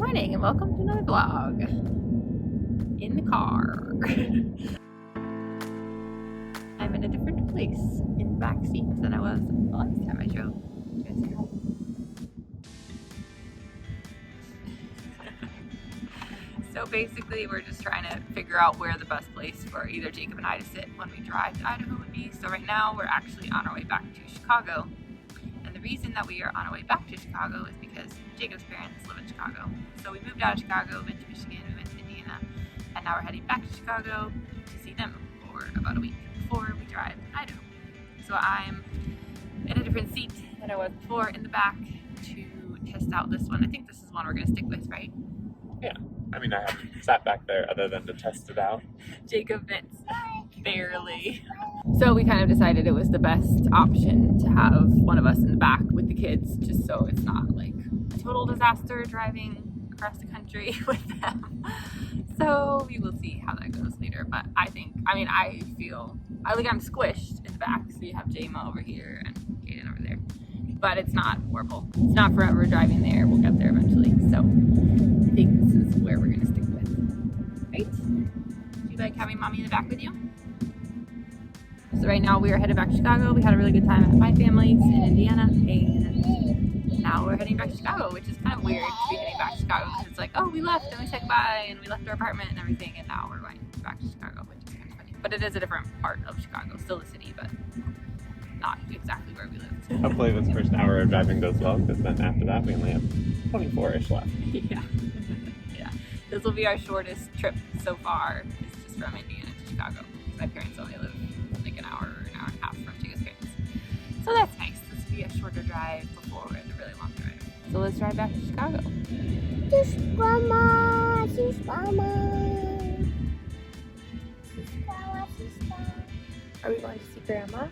morning and welcome to another vlog in the car. I'm in a different place in the back seat than I was the last time I drove. You guys say hi. So basically we're just trying to figure out where the best place for either Jacob and I to sit when we drive to Idaho would be. So right now we're actually on our way back to Chicago. And the reason that we are on our way back to Chicago is because Jacob's parents live in Chicago. So we moved out of Chicago, went to Michigan, we went to Indiana, and now we're heading back to Chicago to see them for about a week before we drive to Idaho. So I'm in a different seat than I was before in the back to test out this one. I think this is one we're going to stick with, right? Yeah. I mean, I haven't sat back there other than to test it out. Jacob fits barely. So we kind of decided it was the best option to have one of us in the back with the kids, just so it's not like a total disaster driving across the country with them. So we will see how that goes later. But I feel like I'm squished in the back. So you have Jama over here and Kaden over there. But it's not horrible. It's not forever driving there. We'll get there eventually. So I think this is where we're gonna stick with. Right? Do you like having mommy in the back with you? So right now we are headed back to Chicago. We had a really good time at my family's in Indiana, and now we're heading back to Chicago, which is kind of weird to be heading back to Chicago because it's like, oh, we left and we said goodbye and we left our apartment and everything, and now we're going back to Chicago, which is kind of funny. But it is a different part of Chicago, still the city, but not exactly where we lived. Hopefully this first hour of driving goes well, because then after that we only have 24-ish left. Yeah. Yeah. This will be our shortest trip so far. It's just from Indiana to Chicago. My parents only live like an hour or an hour and a half from Jacob's parents. So that's nice. This will be a shorter drive before the really long drive. So let's drive back to Chicago. Just grandma, she's grandma. She's grandma, she's grandma. Are we going to see Grandma?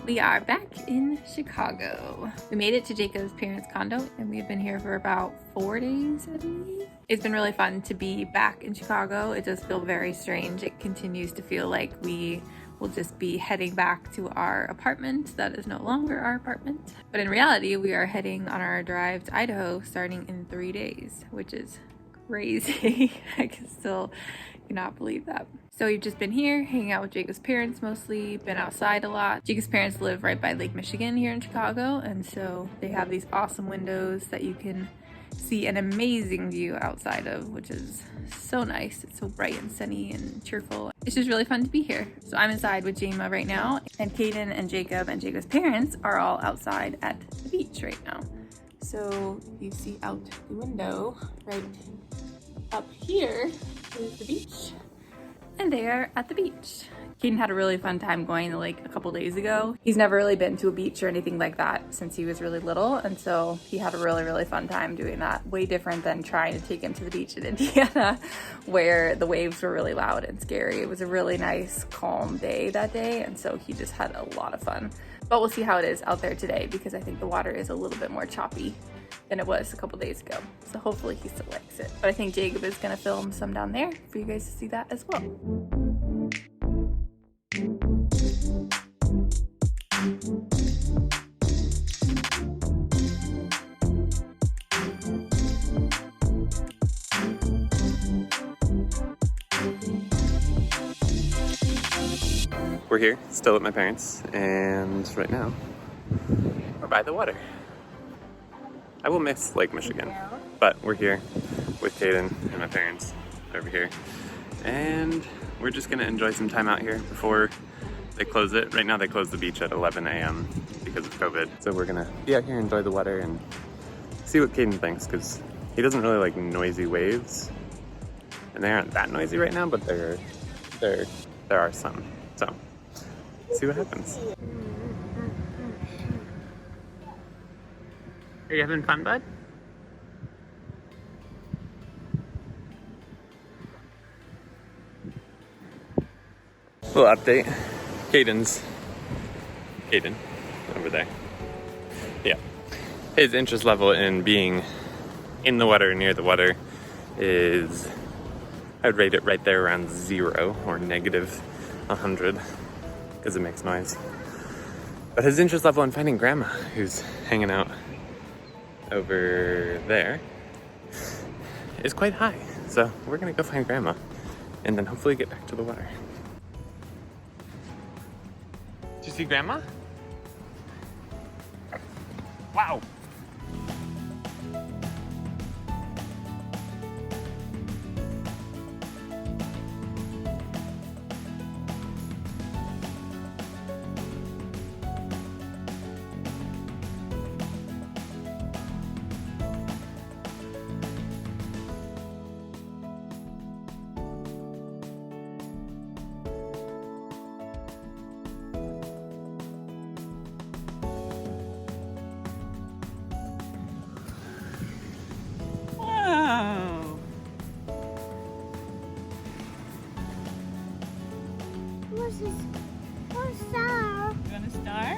We are back in Chicago. We made it to Jacob's parents' condo and we've been here for about 4 days, I believe. It's been really fun to be back in Chicago. It does feel very strange. It continues to feel like we will just be heading back to our apartment that is no longer our apartment. But in reality, we are heading on our drive to Idaho starting in 3 days, which is crazy. I cannot believe that. So we've just been here hanging out with Jacob's parents mostly, been outside a lot. Jacob's parents live right by Lake Michigan here in Chicago, and so they have these awesome windows that you can see an amazing view outside of, which is so nice. It's so bright and sunny and cheerful. It's just really fun to be here. So I'm inside with Jama right now, and Kaden and Jacob's parents are all outside at the beach right now. So you see out the window right up here is the beach. And they are at the beach. Kaden had a really fun time going like a couple days ago. He's never really been to a beach or anything like that since he was really little, and so he had a really fun time doing that. Way different than trying to take him to the beach in Indiana where the waves were really loud and scary. It was a really nice calm day that day, and so he just had a lot of fun. But we'll see how it is out there today because I think the water is a little bit more choppy than it was a couple days ago. So hopefully he still likes it. But I think Jacob is gonna film some down there for you guys to see that as well. we're here, still at my parents', and right now, we're by the water. I will miss Lake Michigan, but we're here with Caden and my parents over here, and we're just gonna enjoy some time out here before they close it. Right now they close the beach at 11 a.m. because of COVID, so we're gonna be out here, enjoy the water, and see what Caden thinks, because he doesn't really like noisy waves, and they aren't that noisy right now, but there are some. So, see what happens. Are you having fun, bud? Little update. Caden over there. Yeah. His interest level in being in the water, near the water, is, I would rate it right there around 0 or negative 100, because it makes noise. But his interest level in finding Grandma, who's hanging out over there, is quite high. So we're gonna go find Grandma and then hopefully get back to the water. Did you see Grandma? Wow. What's this? What's that? You want a star?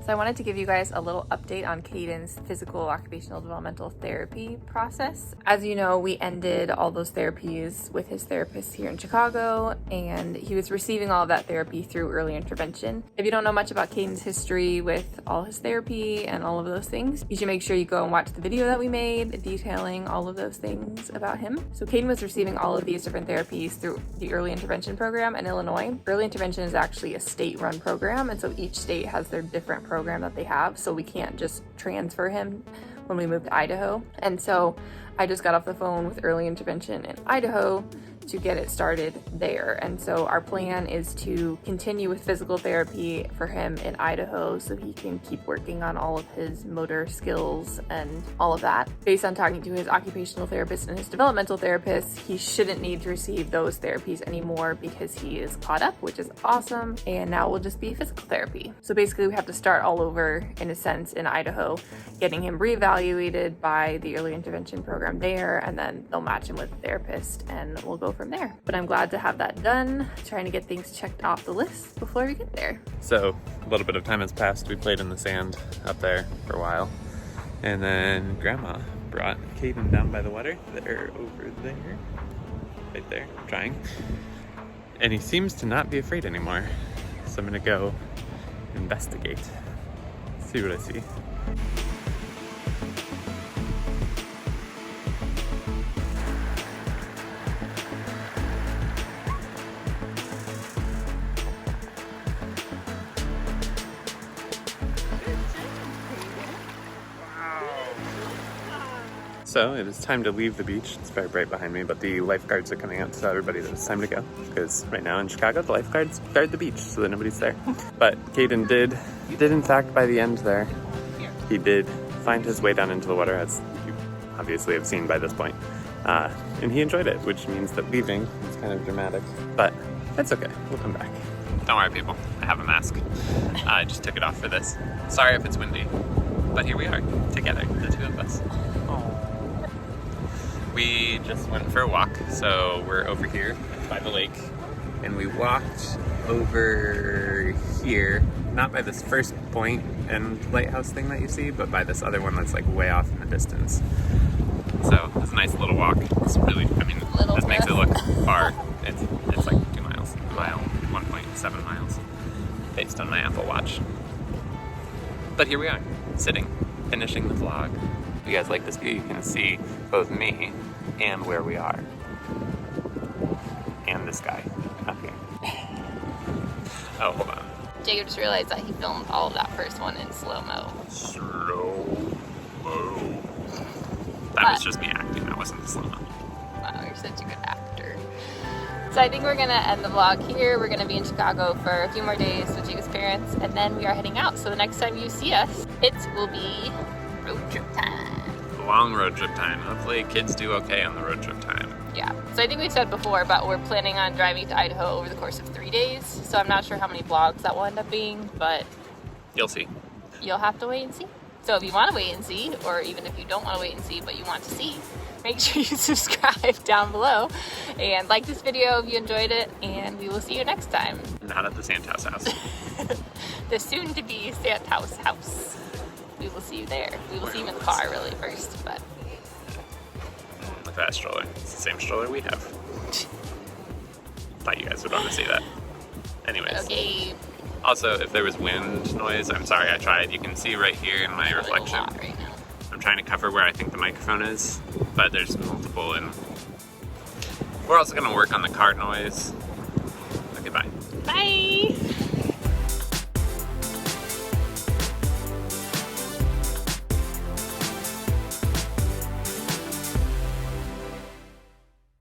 So I wanted to give you guys a little update on Caden's physical occupational developmental therapy process. As you know, we ended all those therapies with his therapist here in Chicago, and he was receiving all of that therapy through early intervention. If you don't know much about Caden's history with all his therapy and all of those things, you should make sure you go and watch the video that we made detailing all of those things about him. So Caden was receiving all of these different therapies through the early intervention program in Illinois. Early intervention is actually a state-run program, and so each state has their different program that they have, so we can't just transfer him when we moved to Idaho. And so I just got off the phone with early intervention in Idaho to get it started there. And so our plan is to continue with physical therapy for him in Idaho so he can keep working on all of his motor skills and all of that. Based on talking to his occupational therapist and his developmental therapist, he shouldn't need to receive those therapies anymore because he is caught up, which is awesome. And now it will just be physical therapy. So basically we have to start all over, in a sense, in Idaho, getting him reevaluated by the early intervention program there, and then they'll match him with a therapist and we'll go from there. But I'm glad to have that done, trying to get things checked off the list before we get there. So a little bit of time has passed. We played in the sand up there for a while, and then Grandma brought Caden down by the water. They're over there, right there, trying. And he seems to not be afraid anymore. So I'm gonna go investigate, see what I see. So it is time to leave the beach. It's very bright behind me, but the lifeguards are coming out to tell everybody that it's time to go, because right now in Chicago, the lifeguards guard the beach so that nobody's there. But Caden did in fact, by the end there, he did find his way down into the water, as you obviously have seen by this point. And he enjoyed it, which means that leaving is kind of dramatic, but that's okay, we'll come back. Don't worry people, I have a mask. I just took it off for this. Sorry if it's windy, but here we are, together, the two of us. We just went for a walk, so we're over here by the lake, and we walked over here, not by this first point and lighthouse thing that you see, but by this other one that's like way off in the distance. So it's a nice little walk. It's really, I mean, this makes it look far. It's like 2 miles, a mile, 1.7 miles, based on my Apple Watch. But here we are, sitting, finishing the vlog. If you guys like this view, you can see both me and where we are. and this guy up here. Oh, hold on. Jacob just realized that he filmed all of that first one in slow-mo. Slow-mo. That was just me acting, that wasn't the slow-mo. Wow, you're such a good actor. So I think we're gonna end the vlog here. We're gonna be in Chicago for a few more days with Jacob's parents, and then we are heading out. So the next time you see us, it will be road trip time. Long road trip time. Hopefully kids do okay on the road trip time. Yeah, so I think we've said before, but we're planning on driving to Idaho over the course of 3 days. So I'm not sure how many vlogs that will end up being, but You'll see. you'll have to wait and see. So if you want to wait and see, or even if you don't want to wait and see, but you want to see, make sure you subscribe down below and like this video if you enjoyed it, and we will see you next time. Not at the Santhouse house. The soon-to-be Santhouse house. We will see you there. We will see you in the car really first, but Look at that stroller. It's the same stroller we have. Thought you guys would want to see that. Anyways. okay. Also, if there was wind noise, I'm sorry, I tried. You can see right here in my Really reflection. hot right now. I'm trying to cover where I think the microphone is, but there's multiple, and we're also going to work on the car noise. Okay, bye. Bye.